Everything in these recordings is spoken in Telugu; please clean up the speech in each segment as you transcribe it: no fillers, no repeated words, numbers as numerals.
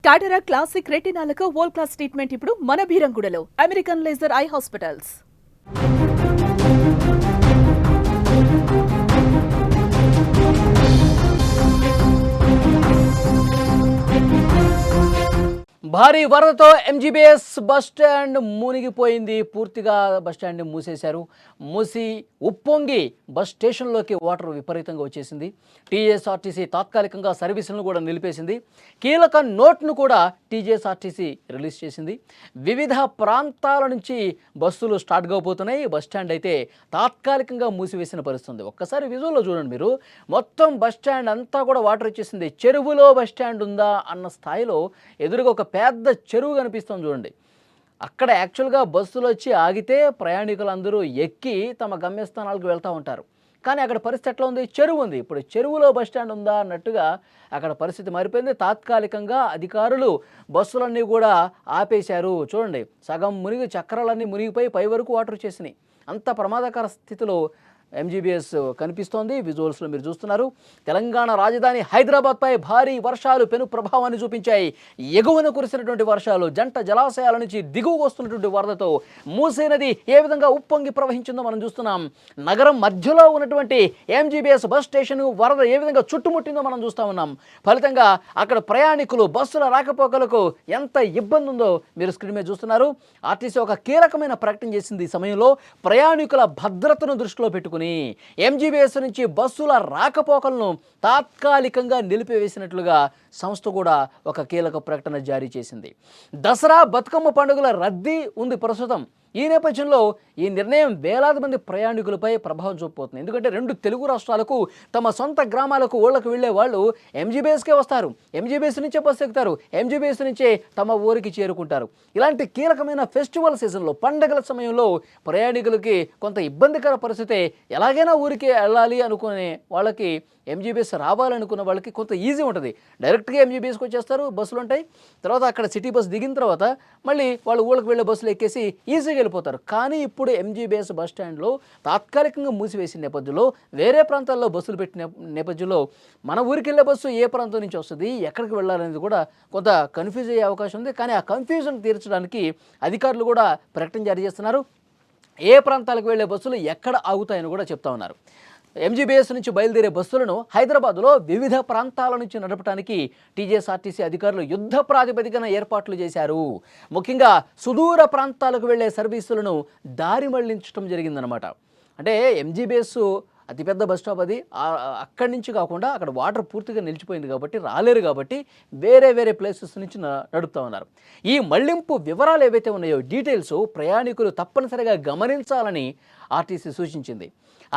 టాటరా క్లాసిక్ రెటినాలకు వరల్డ్ క్లాస్ ట్రీట్మెంట్ ఇప్పుడు మన భీరంగూడలో అమెరికన్ లేజర్ ఐ హాస్పిటల్స్. భారీ వరదతో ఎంజీబీఎస్ బస్టాండ్ మునిగిపోయింది. పూర్తిగా బస్టాండ్ని మూసేశారు. మూసి ఉప్పొంగి బస్ స్టేషన్లోకి వాటర్ విపరీతంగా వచ్చేసింది. టీఎస్ఆర్టీసీ తాత్కాలికంగా సర్వీసులను కూడా నిలిపేసింది. కీలక నోట్ను కూడా టీజీఎస్ఆర్టీసీ రిలీజ్ చేసింది. వివిధ ప్రాంతాల నుంచి బస్సులు స్టార్ట్ కాబోతున్నాయి. బస్టాండ్ అయితే తాత్కాలికంగా మూసివేసిన పరిస్థితుంది. ఒక్కసారి విజువల్లో చూడండి మీరు. మొత్తం బస్టాండ్ అంతా కూడా వాటర్ వచ్చేసింది. చెరువులో బస్టాండ్ ఉందా అన్న స్థాయిలో ఎదురుగా ఒక పెద్ద చెరువు కనిపిస్తుంది చూడండి. అక్కడ యాక్చువల్గా బస్సులు వచ్చి ఆగితే ప్రయాణికులందరూ ఎక్కి తమ గమ్యస్థానాలకు వెళ్తూ ఉంటారు. కానీ అక్కడ పరిస్థితి ఎట్లా ఉంది? చెరువు ఉంది. ఇప్పుడు చెరువులో బస్టాండ్ ఉందా అన్నట్టుగా అక్కడ పరిస్థితి మారిపోయింది. తాత్కాలికంగా అధికారులు బస్సులన్నీ కూడా ఆపేశారు. చూడండి, సగం మునిగి చక్రాలన్నీ మునిగిపోయి పై వరకు వాటర్ వచ్చేసినాయి. అంత ప్రమాదకర స్థితిలో ఎంజీబీఎస్ కనిపిస్తోంది. విజువల్స్లో మీరు చూస్తున్నారు. తెలంగాణ రాజధాని హైదరాబాద్పై భారీ వర్షాలు పెను ప్రభావాన్ని చూపించాయి. ఎగువన కురిసినటువంటి వర్షాలు జంట జలాశయాల నుంచి దిగువకు వస్తున్నటువంటి వరదతో మూసీ నది ఏ విధంగా ఉప్పొంగి ప్రవహించిందో మనం చూస్తున్నాం. నగరం మధ్యలో ఉన్నటువంటి ఎంజీబీఎస్ బస్ స్టేషన్ వరద ఏ విధంగా చుట్టుముట్టిందో మనం చూస్తూ ఉన్నాం. ఫలితంగా అక్కడ ప్రయాణికులు బస్సుల రాకపోకలకు ఎంత ఇబ్బంది ఉందో మీరు స్క్రీన్ మీద చూస్తున్నారు. ఆర్టీసీ ఒక కీలకమైన ప్రకటన చేసింది. ఈ సమయంలో ప్రయాణికుల భద్రతను దృష్టిలో పెట్టుకుని ఎంజీబీఎస్ నుంచి బస్సుల రాకపోకలను తాత్కాలికంగా నిలిపివేసినట్లుగా సంస్థ కూడా ఒక కీలక ప్రకటన జారీ చేసింది. దసరా బతుకమ్మ పండుగల రద్దీ ఉంది ప్రస్తుతం. ఈ నేపథ్యంలో ఈ నిర్ణయం వేలాది మంది ప్రయాణికులపై ప్రభావం చూపబోతుంది. ఎందుకంటే రెండు తెలుగు రాష్ట్రాలకు తమ సొంత గ్రామాలకు ఊళ్ళకు వెళ్ళే వాళ్ళు ఎంజీబీఎస్కే వస్తారు. ఎంజీబీఎస్ నుంచే బస్సు ఎక్కుతారు. ఎంజీబీఎస్ నుంచే తమ ఊరికి చేరుకుంటారు. ఇలాంటి కీలకమైన ఫెస్టివల్ సీజన్లో, పండుగల సమయంలో ప్రయాణికులకి కొంత ఇబ్బందికర పరిస్థితి. ఎలాగైనా ఊరికి వెళ్ళాలి అనుకునే వాళ్ళకి, ఎంజీబీఎస్ రావాలనుకున్న వాళ్ళకి కొంత ఈజీ ఉంటుంది. డైరెక్ట్గా ఎంజీబీఎస్కి వచ్చేస్తారు, బస్సులు ఉంటాయి. తర్వాత అక్కడ సిటీ బస్ దిగిన తర్వాత మళ్ళీ వాళ్ళు ఊళ్ళకి వెళ్ళే బస్సులు ఎక్కేసి ఈజీగా వెళ్ళిపోతారు. కానీ ఇప్పుడు ఎంజీబీఎస్ బస్ స్టాండ్లో తాత్కాలికంగా మూసివేసిన నేపథ్యంలో, వేరే ప్రాంతాల్లో బస్సులు పెట్టిన నేపథ్యంలో మన ఊరికి వెళ్ళే బస్సు ఏ ప్రాంతం నుంచి వస్తుంది, ఎక్కడికి వెళ్ళాలనేది కూడా కొంత కన్ఫ్యూజ్ అయ్యే అవకాశం ఉంది. కానీ ఆ కన్ఫ్యూజన్ తీర్చడానికి అధికారులు కూడా ప్రకటన జారీ చేస్తున్నారు. ఏ ప్రాంతాలకు వెళ్ళే బస్సులు ఎక్కడ ఆగుతాయని కూడా చెప్తా ఉన్నారు. ఎంజీబీఎస్ నుంచి బయలుదేరే బస్సులను హైదరాబాద్లో వివిధ ప్రాంతాల నుంచి నడపడానికి టీజీఎస్ఆర్టీసీ అధికారులు యుద్ధ ప్రాతిపదికన ఏర్పాట్లు చేశారు. ముఖ్యంగా సుదూర ప్రాంతాలకు వెళ్లే సర్వీసులను దారి మళ్లించడం జరిగిందనమాట. అంటే ఎంజీబీఎస్ అతిపెద్ద బస్ స్టాప్ అది. అక్కడి నుంచి కాకుండా అక్కడ వాటర్ పూర్తిగా నిలిచిపోయింది కాబట్టి రాలేరు. కాబట్టి వేరే వేరే ప్లేసెస్ నుంచి నడుపుతా ఉన్నారు. ఈ మళ్లింపు వివరాలు ఏవైతే ఉన్నాయో, డీటెయిల్స్ ప్రయాణికులు తప్పనిసరిగా గమనించాలని ఆర్టీసీ సూచించింది.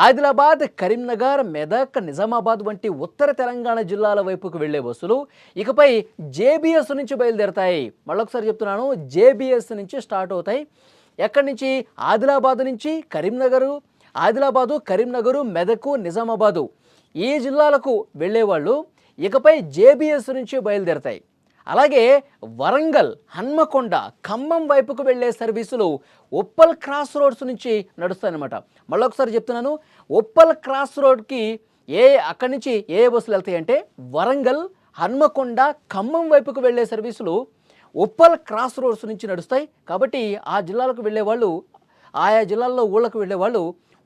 ఆదిలాబాద్, కరీంనగర్, మెదక్, నిజామాబాద్ వంటి ఉత్తర తెలంగాణ జిల్లాల వైపుకు వెళ్లే బస్సులు ఇకపై జేబీఎస్ నుంచి బయలుదేరతాయి. మళ్ళొకసారి చెప్తున్నాను, జేబీఎస్ నుంచి స్టార్ట్ అవుతాయి. ఎక్కడి నుంచి? ఆదిలాబాద్ నుంచి ఆదిలాబాదు, కరీంనగరు, మెదకు, నిజామాబాదు ఈ జిల్లాలకు వెళ్ళేవాళ్ళు ఇకపై జేబీఎస్ నుంచి బయలుదేరతాయి. అలాగే వరంగల్, హన్మకొండ, ఖమ్మం వైపుకు వెళ్ళే సర్వీసులు ఉప్పల్ క్రాస్ రోడ్స్ నుంచి నడుస్తాయన్నమాట. మళ్ళొకసారి చెప్తున్నాను, ఉప్పల్ క్రాస్ రోడ్కి అక్కడి నుంచి ఏ బస్సులు వెళ్తాయి అంటే వరంగల్, హన్మకొండ, ఖమ్మం వైపుకు వెళ్ళే సర్వీసులు ఉప్పల్ క్రాస్ రోడ్స్ నుంచి నడుస్తాయి. కాబట్టి ఆ జిల్లాలకు వెళ్ళేవాళ్ళు, ఆయా జిల్లాల్లో ఊళ్ళకు వెళ్ళేవాళ్ళు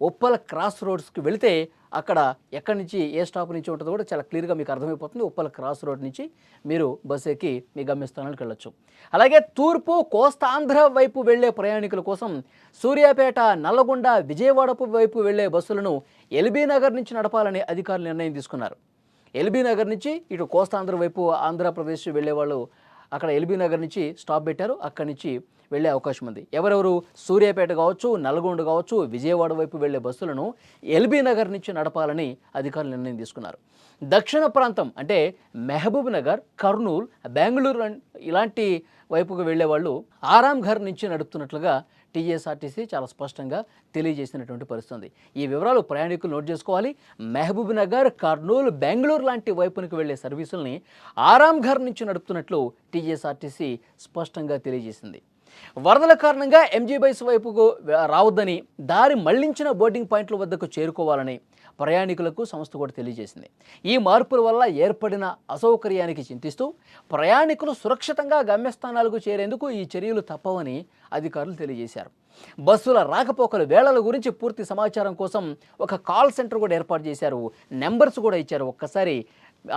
ఉప్పల్ క్రాస్ రోడ్స్కి వెళితే అక్కడ ఎక్కడి నుంచి ఏ స్టాప్ నుంచి ఉంటుందో కూడా చాలా క్లియర్గా మీకు అర్థమైపోతుంది. ఉప్పల్ క్రాస్ రోడ్ నుంచి మీరు బస్సు ఎక్కి మీ గమ్యస్థానానికి వెళ్ళొచ్చు. అలాగే తూర్పు కోస్తాంధ్ర వైపు వెళ్లే ప్రయాణికుల కోసం సూర్యాపేట, నల్లగొండ, విజయవాడపు వైపు వెళ్లే బస్సులను ఎల్బీ నగర్ నుంచి నడపాలని అధికారులు నిర్ణయం తీసుకున్నారు. ఎల్బీ నగర్ నుంచి ఇటు కోస్తాంధ్ర వైపు ఆంధ్రప్రదేశ్ వెళ్ళేవాళ్ళు అక్కడ ఎల్బీ నగర్ నుంచి స్టాప్ పెట్టారు. అక్కడి నుంచి వెళ్ళే అవకాశం ఉంది. ఎవరెవరు? సూర్యాపేట కావచ్చు, నల్గొండ కావచ్చు, విజయవాడ వైపు వెళ్ళే బస్సులను ఎల్బీ నగర్ నుంచి నడపాలని అధికారులు నిర్ణయం తీసుకున్నారు. దక్షిణ ప్రాంతం అంటే మహబూబ్ నగర్, కర్నూలు, బెంగళూరు ఇలాంటి వైపుకు వెళ్ళే వాళ్ళు ఆరాంఘర్ నుంచి నడుపుతున్నట్లుగా టీఎస్ఆర్టీసీ చాలా స్పష్టంగా తెలియజేసినటువంటి పరిస్థితి. ఈ వివరాలు ప్రయాణికులు నోట్ చేసుకోవాలి. మహబూబ్ నగర్, కర్నూలు, బెంగళూరు లాంటి వైపునికి వెళ్లే సర్వీసుల్ని ఆరాంఘర్ నుంచి నడుపుతున్నట్లు టీఎస్ఆర్టీసీ స్పష్టంగా తెలియజేసింది. వరదల కారణంగా ఎంజీబీఎస్ వైపుకు రావద్దని, దారి మళ్లించిన బోర్డింగ్ పాయింట్ల వద్దకు చేరుకోవాలని ప్రయాణికులకు సంస్థ కూడా తెలియజేసింది. ఈ మార్పుల వల్ల ఏర్పడిన అసౌకర్యానికి చింతిస్తూ ప్రయాణికులు సురక్షితంగా గమ్యస్థానాలకు చేరేందుకు ఈ చర్యలు తప్పవని అధికారులు తెలియజేశారు. బస్సుల రాకపోకల వేళల గురించి పూర్తి సమాచారం కోసం ఒక కాల్ సెంటర్ కూడా ఏర్పాటు చేశారు. నెంబర్స్ కూడా ఇచ్చారు. ఒక్కసారి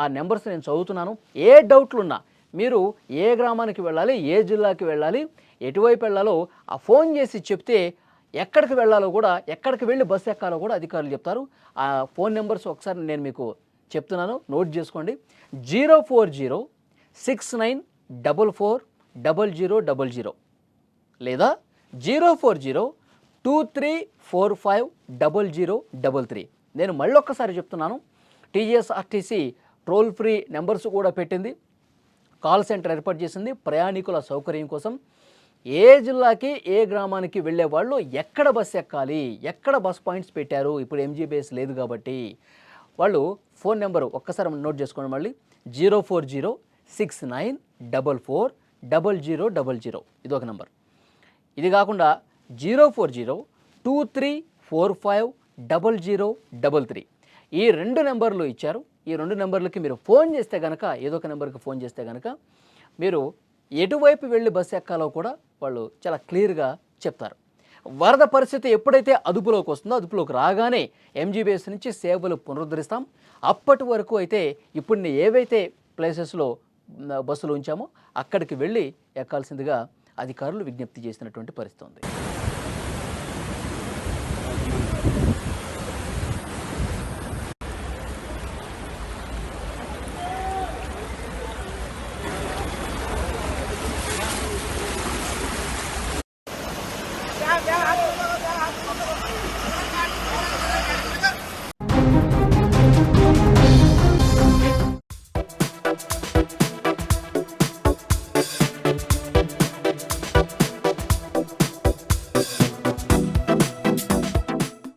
ఆ నెంబర్స్ నేను చదువుతున్నాను. ఏ డౌట్లు ఉన్నా మీరు ఏ గ్రామానికి వెళ్ళాలి, ఏ జిల్లాకి వెళ్ళాలి, ఎటువైపు వెళ్ళాలో ఆ ఫోన్ చేసి చెప్తే ఎక్కడికి వెళ్ళాలో కూడా, ఎక్కడికి వెళ్ళి బస్సు ఎక్కాలో కూడా అధికారులు చెప్తారు. ఆ ఫోన్ నెంబర్స్ ఒకసారి నేను మీకు చెప్తున్నాను, నోట్ చేసుకోండి. 04069440000 లేదా 04023450033. నేను మళ్ళీ ఒక్కసారి చెప్తున్నాను. టీఎస్ఆర్టీసీ టోల్ ఫ్రీ నెంబర్స్ కూడా పెట్టింది, కాల్ సెంటర్ ఏర్పాటు చేసింది ప్రయాణికుల సౌకర్యం కోసం. ఏ జిల్లాకి ఏ గ్రామానికి వెళ్ళే వాళ్ళు ఎక్కడ బస్సు ఎక్కాలి, ఎక్కడ బస్ పాయింట్స్ పెట్టారు, ఇప్పుడు ఎంజీబీఎస్ లేదు కాబట్టి వాళ్ళు ఫోన్ నెంబరు ఒక్కసారి నోట్ చేసుకోండి. మళ్ళీ 04069440000 ఇదొక నెంబర్. ఇది కాకుండా 04023450033 ఈ 2 నెంబర్లు ఇచ్చారు. ఈ 2 నెంబర్లకి మీరు ఫోన్ చేస్తే కనుక, ఏదో ఒక నెంబర్కి ఫోన్ చేస్తే కనుక మీరు ఎటువైపు వెళ్ళి బస్సు ఎక్కాలో కూడా వాళ్ళు చాలా క్లియర్గా చెప్తారు. వరద పరిస్థితి ఎప్పుడైతే అదుపులోకి వస్తుందో, అదుపులోకి రాగానే ఎంజీబీఎస్ నుంచి సేవలు పునరుద్ధరిస్తాం. అప్పటి వరకు అయితే ఇప్పుడు ఏవైతే ప్లేసెస్లో బస్సులు ఉంచామో అక్కడికి వెళ్ళి ఎక్కాల్సిందిగా అధికారులు విజ్ఞప్తి చేసినటువంటి పరిస్థితి ఉంది.